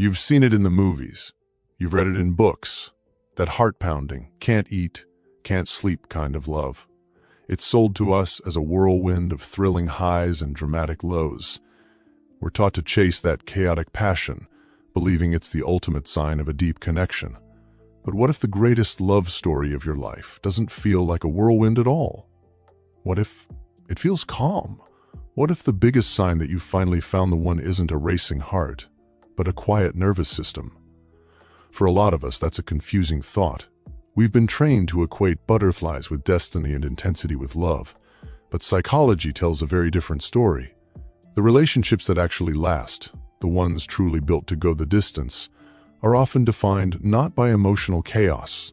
You've seen it in the movies. You've read it in books. That heart-pounding, can't eat, can't sleep kind of love. It's sold to us as a whirlwind of thrilling highs and dramatic lows. We're taught to chase that chaotic passion, believing it's the ultimate sign of a deep connection. But what if the greatest love story of your life doesn't feel like a whirlwind at all? What if it feels calm? What if the biggest sign that you finally found the one isn't a racing heart, but a quiet nervous system? For a lot of us, that's a confusing thought. We've been trained to equate butterflies with destiny and intensity with love, but psychology tells a very different story. The relationships that actually last, the ones truly built to go the distance, are often defined not by emotional chaos,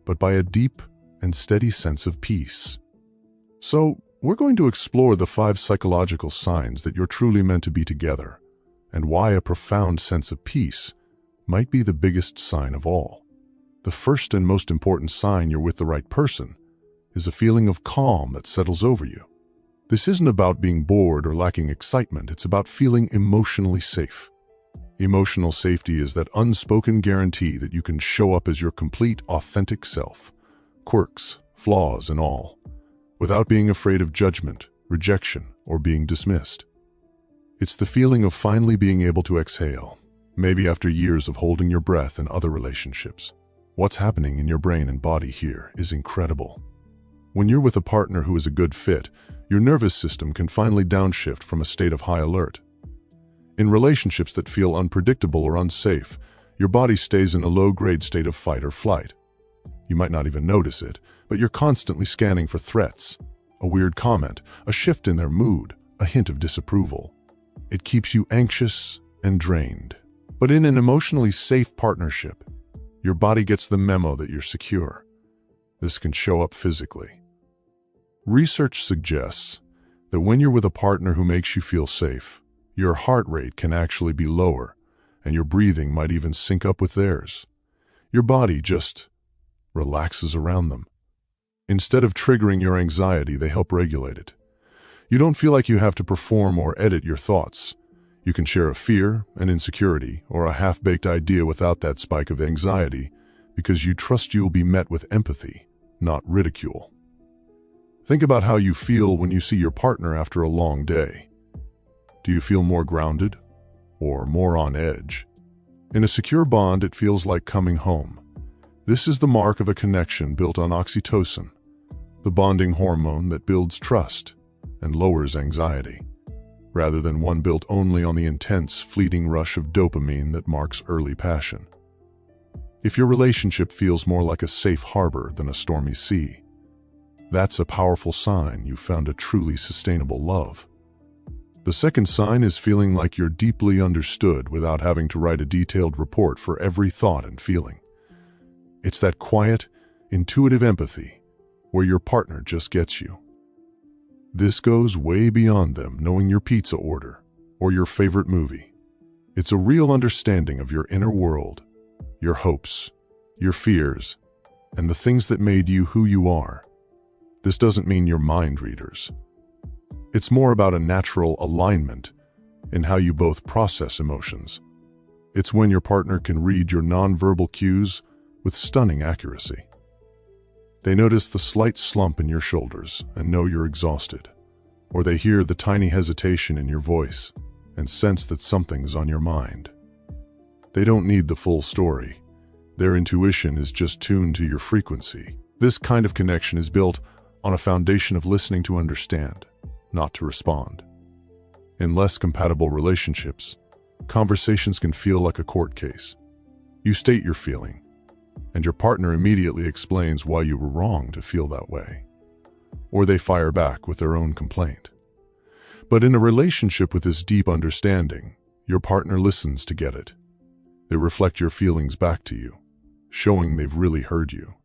but by a deep and steady sense of peace. So, we're going to explore the 5 psychological signs that you're truly meant to be together, and why a profound sense of peace might be the biggest sign of all. The first and most important sign you're with the right person is a feeling of calm that settles over you. This isn't about being bored or lacking excitement, it's about feeling emotionally safe. Emotional safety is that unspoken guarantee that you can show up as your complete, authentic self, quirks, flaws, and all, without being afraid of judgment, rejection, or being dismissed. It's the feeling of finally being able to exhale, maybe after years of holding your breath in other relationships. What's happening in your brain and body here is incredible. When you're with a partner who is a good fit, your nervous system can finally downshift from a state of high alert. In relationships that feel unpredictable or unsafe, your body stays in a low-grade state of fight or flight. You might not even notice it, but you're constantly scanning for threats, a weird comment, a shift in their mood, a hint of disapproval. It keeps you anxious and drained. But in an emotionally safe partnership, your body gets the memo that you're secure. This can show up physically. Research suggests that when you're with a partner who makes you feel safe, your heart rate can actually be lower, and your breathing might even sync up with theirs. Your body just relaxes around them. Instead of triggering your anxiety, they help regulate it. You don't feel like you have to perform or edit your thoughts. You can share a fear, an insecurity, or a half-baked idea without that spike of anxiety because you trust you'll be met with empathy, not ridicule. Think about how you feel when you see your partner after a long day. Do you feel more grounded or more on edge? In a secure bond, it feels like coming home. This is the mark of a connection built on oxytocin, the bonding hormone that builds trust and lowers anxiety, rather than one built only on the intense, fleeting rush of dopamine that marks early passion. If your relationship feels more like a safe harbor than a stormy sea, that's a powerful sign you found a truly sustainable love. The second sign is feeling like you're deeply understood without having to write a detailed report for every thought and feeling. It's that quiet, intuitive empathy where your partner just gets you. This goes way beyond them knowing your pizza order or your favorite movie. It's a real understanding of your inner world, your hopes, your fears, and the things that made you who you are. This doesn't mean you're mind readers. It's more about a natural alignment in how you both process emotions. It's when your partner can read your nonverbal cues with stunning accuracy. They notice the slight slump in your shoulders and know you're exhausted, or they hear the tiny hesitation in your voice and sense that something's on your mind. They don't need the full story. Their intuition is just tuned to your frequency. This kind of connection is built on a foundation of listening to understand, not to respond. In less compatible relationships, conversations can feel like a court case. You state your feeling, and your partner immediately explains why you were wrong to feel that way. Or they fire back with their own complaint. But in a relationship with this deep understanding, your partner listens to get it. They reflect your feelings back to you, showing they've really heard you.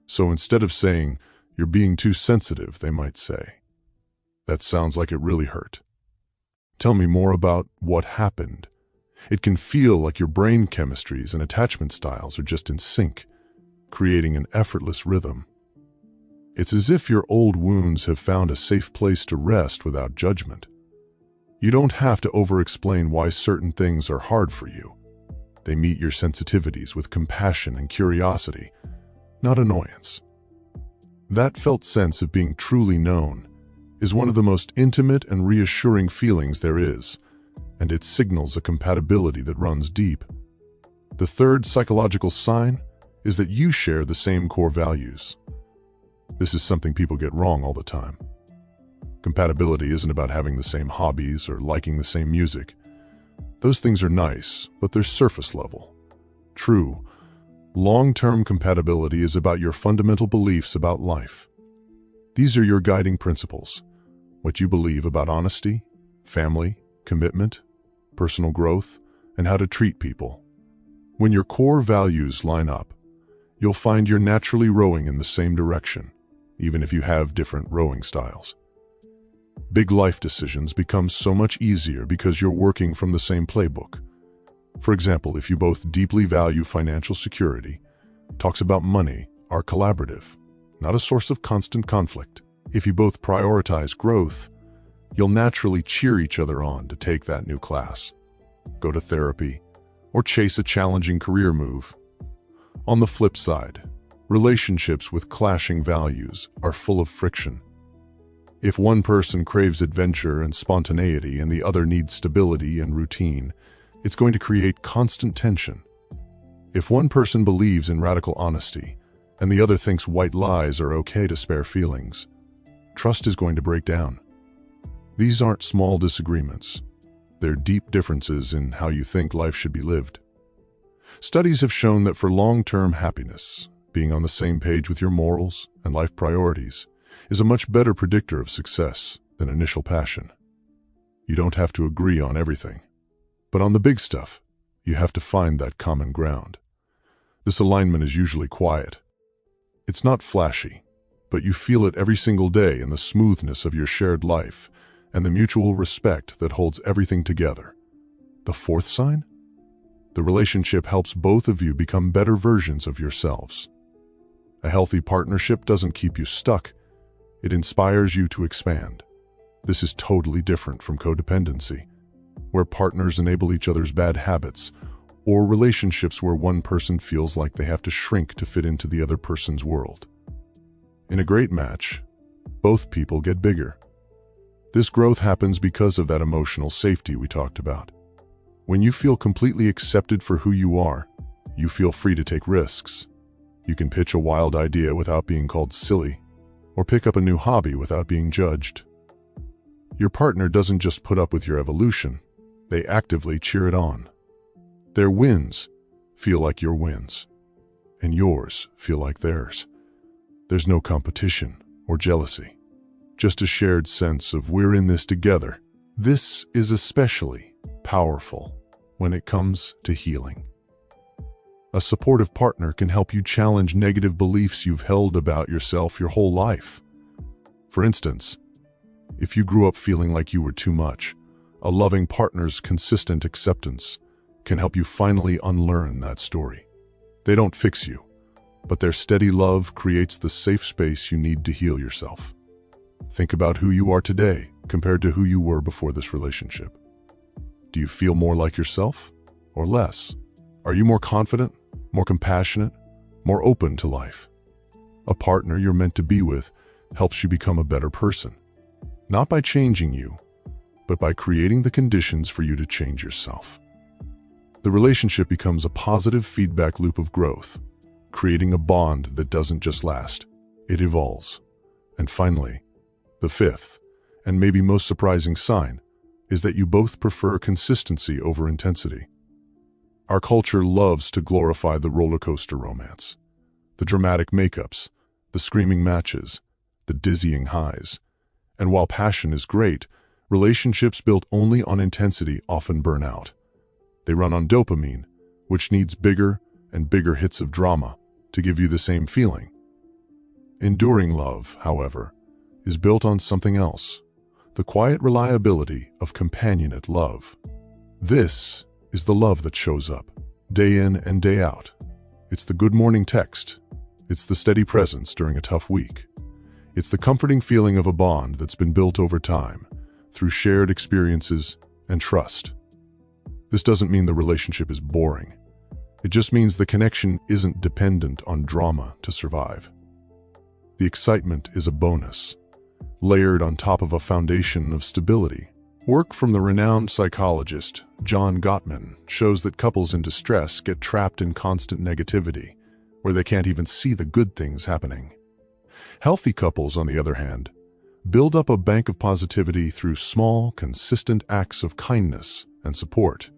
So instead of saying, "You're being too sensitive," they might say, "That sounds like it really hurt. Tell me more about what happened." It can feel like your brain chemistries and attachment styles are just in sync, creating an effortless rhythm. It's as if your old wounds have found a safe place to rest without judgment. You don't have to over-explain why certain things are hard for you. They meet your sensitivities with compassion and curiosity, not annoyance. That felt sense of being truly known is one of the most intimate and reassuring feelings there is, and it signals a compatibility that runs deep. The third psychological sign is that you share the same core values. This is something people get wrong all the time. Compatibility isn't about having the same hobbies or liking the same music. Those things are nice, but they're surface level. True, long-term compatibility is about your fundamental beliefs about life. These are your guiding principles, what you believe about honesty, family, commitment, personal growth, and how to treat people. When your core values line up, you'll find you're naturally rowing in the same direction, even if you have different rowing styles. Big life decisions become so much easier because you're working from the same playbook. For example, if you both deeply value financial security, talks about money are collaborative, not a source of constant conflict. If you both prioritize growth, you'll naturally cheer each other on to take that new class, go to therapy, or chase a challenging career move. On the flip side, relationships with clashing values are full of friction. If one person craves adventure and spontaneity and the other needs stability and routine, it's going to create constant tension. If one person believes in radical honesty and the other thinks white lies are okay to spare feelings, trust is going to break down. These aren't small disagreements. They're deep differences in how you think life should be lived. Studies have shown that for long-term happiness, being on the same page with your morals and life priorities is a much better predictor of success than initial passion. You don't have to agree on everything, but on the big stuff, you have to find that common ground. This alignment is usually quiet. It's not flashy, but you feel it every single day in the smoothness of your shared life and the mutual respect that holds everything together. The fourth sign? The relationship helps both of you become better versions of yourselves. A healthy partnership doesn't keep you stuck. It inspires you to expand. This is totally different from codependency, where partners enable each other's bad habits, or relationships where one person feels like they have to shrink to fit into the other person's world. In a great match, both people get bigger. This growth happens because of that emotional safety we talked about. When you feel completely accepted for who you are, you feel free to take risks. You can pitch a wild idea without being called silly, or pick up a new hobby without being judged. Your partner doesn't just put up with your evolution, they actively cheer it on. Their wins feel like your wins, and yours feel like theirs. There's no competition or jealousy, just a shared sense of we're in this together. This is especially powerful when it comes to healing. A supportive partner can help you challenge negative beliefs you've held about yourself your whole life. For instance, if you grew up feeling like you were too much, a loving partner's consistent acceptance can help you finally unlearn that story. They don't fix you, but their steady love creates the safe space you need to heal yourself. Think about who you are today compared to who you were before this relationship. Do you feel more like yourself or less? Are you more confident, more compassionate, more open to life? A partner you're meant to be with helps you become a better person, not by changing you, but by creating the conditions for you to change yourself. The relationship becomes a positive feedback loop of growth, creating a bond that doesn't just last, it evolves. And finally, the fifth, and maybe most surprising sign, is that you both prefer consistency over intensity. Our culture loves to glorify the roller coaster romance, the dramatic makeups, the screaming matches, the dizzying highs. And while passion is great, relationships built only on intensity often burn out. They run on dopamine, which needs bigger and bigger hits of drama to give you the same feeling. Enduring love, however, is built on something else, the quiet reliability of companionate love. This is the love that shows up, day in and day out. It's the good morning text. It's the steady presence during a tough week. It's the comforting feeling of a bond that's been built over time, through shared experiences and trust. This doesn't mean the relationship is boring. It just means the connection isn't dependent on drama to survive. The excitement is a bonus, layered on top of a foundation of stability. Work from the renowned psychologist John Gottman shows that couples in distress get trapped in constant negativity, where they can't even see the good things happening. Healthy couples, on the other hand, build up a bank of positivity through small, consistent acts of kindness and support.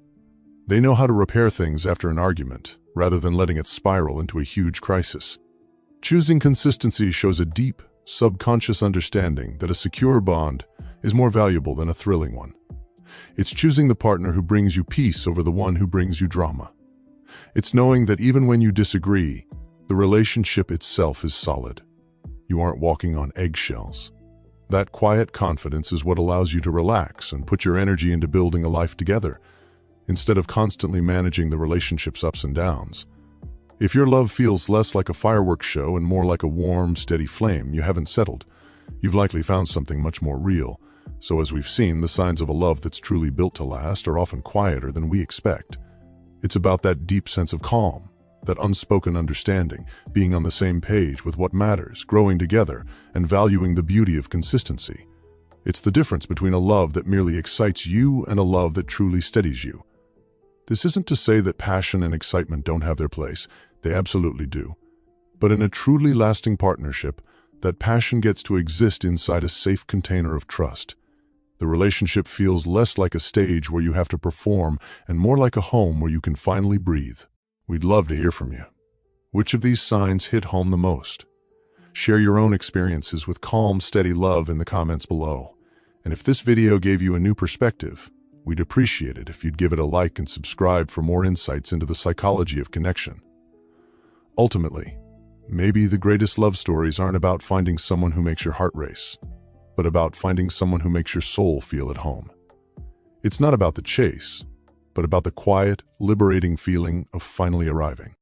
They know how to repair things after an argument, rather than letting it spiral into a huge crisis. Choosing consistency shows a deep, subconscious understanding that a secure bond is more valuable than a thrilling one. It's choosing the partner who brings you peace over the one who brings you drama. It's knowing that even when you disagree, the relationship itself is solid. You aren't walking on eggshells. That quiet confidence is what allows you to relax and put your energy into building a life together, instead of constantly managing the relationship's ups and downs. If your love feels less like a fireworks show and more like a warm, steady flame, you haven't settled. You've likely found something much more real. So as we've seen, the signs of a love that's truly built to last are often quieter than we expect. It's about that deep sense of calm, that unspoken understanding, being on the same page with what matters, growing together, and valuing the beauty of consistency. It's the difference between a love that merely excites you and a love that truly steadies you. This isn't to say that passion and excitement don't have their place. They absolutely do. But in a truly lasting partnership, that passion gets to exist inside a safe container of trust. The relationship feels less like a stage where you have to perform and more like a home where you can finally breathe. We'd love to hear from you. Which of these signs hit home the most? Share your own experiences with calm, steady love in the comments below. And if this video gave you a new perspective, we'd appreciate it if you'd give it a like and subscribe for more insights into the psychology of connection. Ultimately, maybe the greatest love stories aren't about finding someone who makes your heart race, but about finding someone who makes your soul feel at home. It's not about the chase, but about the quiet, liberating feeling of finally arriving.